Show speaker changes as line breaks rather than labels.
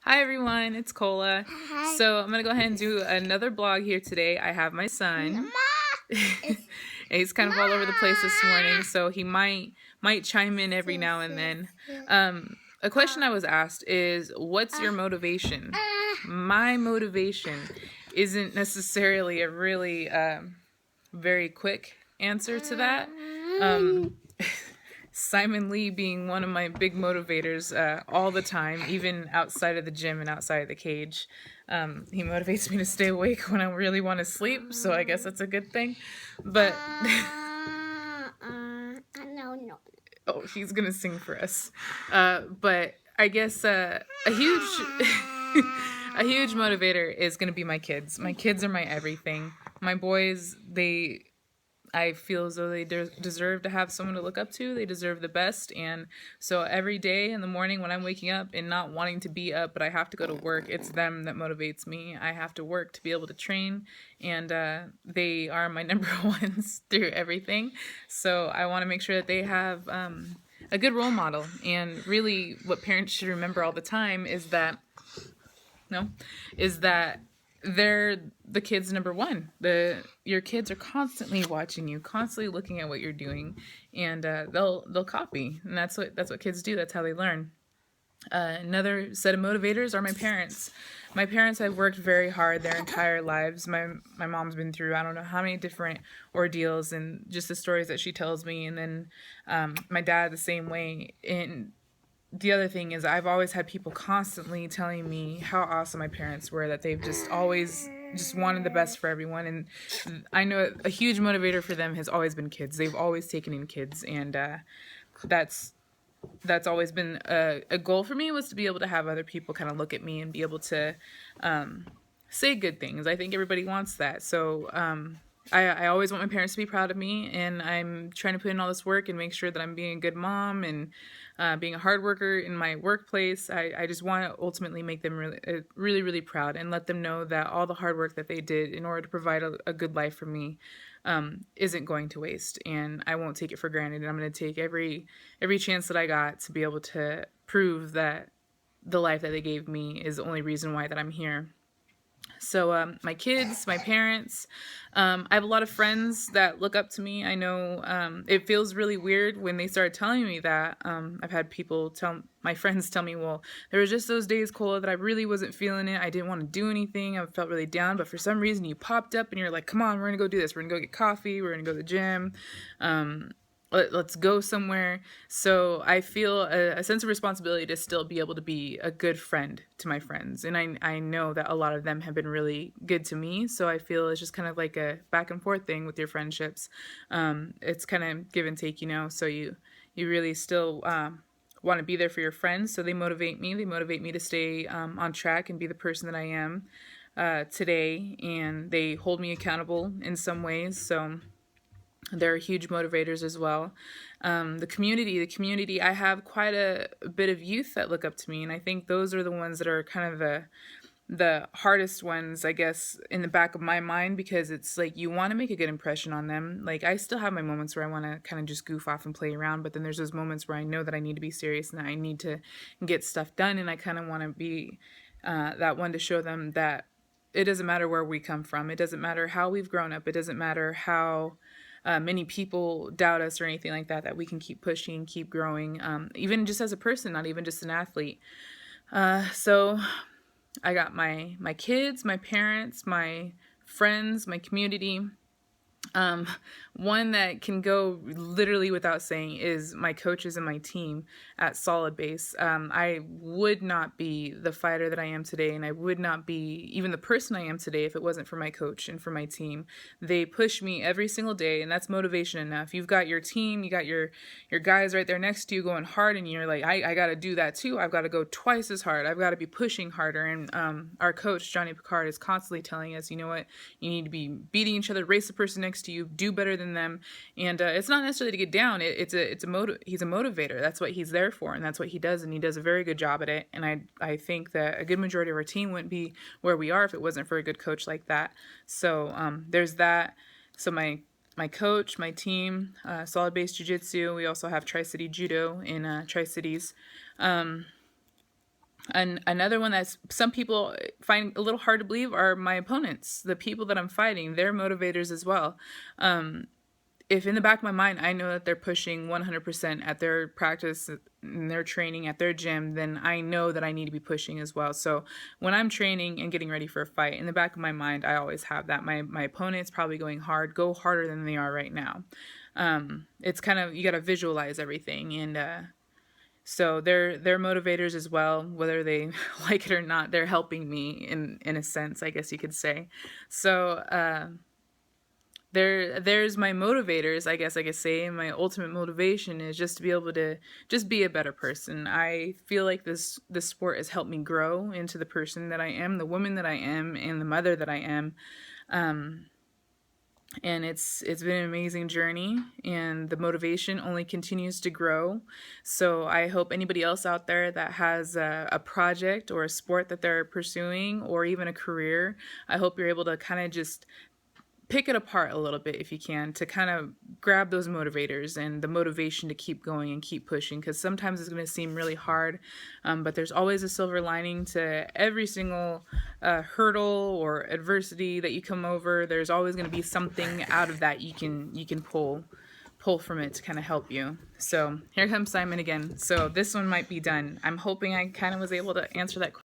Hi everyone, it's Kola.
Hi.
So I'm gonna go ahead and do another blog here today. I have my son. And he's kind of all over the place this morning, so he might chime in every now and then. A question I was asked is, what's your motivation? My motivation isn't necessarily a really very quick answer to that. Simon Lee being one of my big motivators all the time, even outside of the gym and outside of the cage. He motivates me to stay awake when I really want to sleep, so I guess that's a good thing. But
No.
oh, he's gonna sing for us. But I guess a huge a huge motivator is gonna be my kids. My kids are my everything. My boys, I feel as though they deserve to have someone to look up to. They deserve the best. And so every day in the morning when I'm waking up and not wanting to be up, but I have to go to work, it's them that motivates me. I have to work to be able to train, and they are my number ones through everything. So I want to make sure that they have a good role model. And really, what parents should remember all the time is that no, is that they're the kids number one. Your kids are constantly watching you, constantly looking at what you're doing, and they'll copy, and that's what kids do. That's how they learn. Another set of motivators are my parents. My parents have worked very hard their entire lives. My mom's been through I don't know how many different ordeals, and just the stories that she tells me, and then my dad the same way. And the other thing is I've always had people constantly telling me how awesome my parents were, that they've just always just wanted the best for everyone. And I know a huge motivator for them has always been kids. They've always taken in kids, and that's that's always been a goal for me, was to be able to have other people kind of look at me and be able to say good things. I think everybody wants that. So I always want my parents to be proud of me, and I'm trying to put in all this work and make sure that I'm being a good mom and being a hard worker in my workplace. I just want to ultimately make them really proud, and let them know that all the hard work that they did in order to provide a good life for me isn't going to waste, and I won't take it for granted. And I'm going to take every chance that I got to be able to prove that the life that they gave me is the only reason why that I'm here. So my kids, my parents, I have a lot of friends that look up to me. I know it feels really weird when they started telling me that. I've had people tell my friends tell me, well, there was just those days, Cola, that I really wasn't feeling it. I didn't want to do anything. I felt really down, but for some reason you popped up and you're like, come on, we're gonna go do this. We're gonna go get coffee. We're gonna go to the gym. Let's go somewhere. So I feel a sense of responsibility to still be able to be a good friend to my friends. And I know that a lot of them have been really good to me. So I feel it's just kind of like a back and forth thing with your friendships. It's kind of give and take, So you really still want to be there for your friends. So they motivate me. They motivate me to stay on track and be the person that I am today. And they hold me accountable in some ways. So they're huge motivators as well. The community, I have quite a bit of youth that look up to me, and I think those are the ones that are kind of the hardest ones, I guess, in the back of my mind, because it's like you want to make a good impression on them. Like, I still have my moments where I want to kind of just goof off and play around, but then there's those moments where I know that I need to be serious and that I need to get stuff done, and I kind of want to be that one to show them that it doesn't matter where we come from. It doesn't matter how we've grown up. It doesn't matter how many people doubt us or anything like that, that we can keep pushing, keep growing, even just as a person, not even just an athlete. So I got my kids, my parents, my friends, my community. Um, One that can go literally without saying is my coaches and my team at Solid Base. I would not be the fighter that I am today, and I would not be even the person I am today if it wasn't for my coach and for my team. They push me every single day, and that's motivation enough. You've got your team, you got your guys right there next to you going hard, and you're like, I got to do that too. I've got to go twice as hard. I've got to be pushing harder. And our coach, Johnny Picard, is constantly telling us, you know what, you need to be beating each other, race the person next to you, do better than them. And it's not necessarily to get down. He's a motivator. That's what he's there for, and that's what he does, and he does a very good job at it. And I think that a good majority of our team wouldn't be where we are if it wasn't for a good coach like that. So there's that. So my coach, my team, Solid Base Jiu-Jitsu. We also have Tri-City Judo in Tri-Cities. And another one that's some people find a little hard to believe are my opponents, the people that I'm fighting. They're motivators as well. If in the back of my mind I know that they're pushing 100% at their practice and their training at their gym, then I know that I need to be pushing as well. So when I'm training and getting ready for a fight, in the back of my mind I always have that my opponent's probably going hard, go harder than they are right now. It's kind of, you got to visualize everything, and so they're motivators as well, whether they like it or not. They're helping me in a sense, I guess you could say. So there's my motivators, I guess I could say. My ultimate motivation is just to be able to just be a better person. I feel like this sport has helped me grow into the person that I am, the woman that I am, and the mother that I am. And it's been an amazing journey, and the motivation only continues to grow. So I hope anybody else out there that has a project or a sport that they're pursuing, or even a career, I hope you're able to kind of just pick it apart a little bit if you can, to kind of grab those motivators and the motivation to keep going and keep pushing, because sometimes it's going to seem really hard, but there's always a silver lining to every single hurdle or adversity that you come over. There's always going to be something out of that you can pull from it to kind of help you. So here comes Simon again. So this one might be done. I'm hoping I kind of was able to answer that question.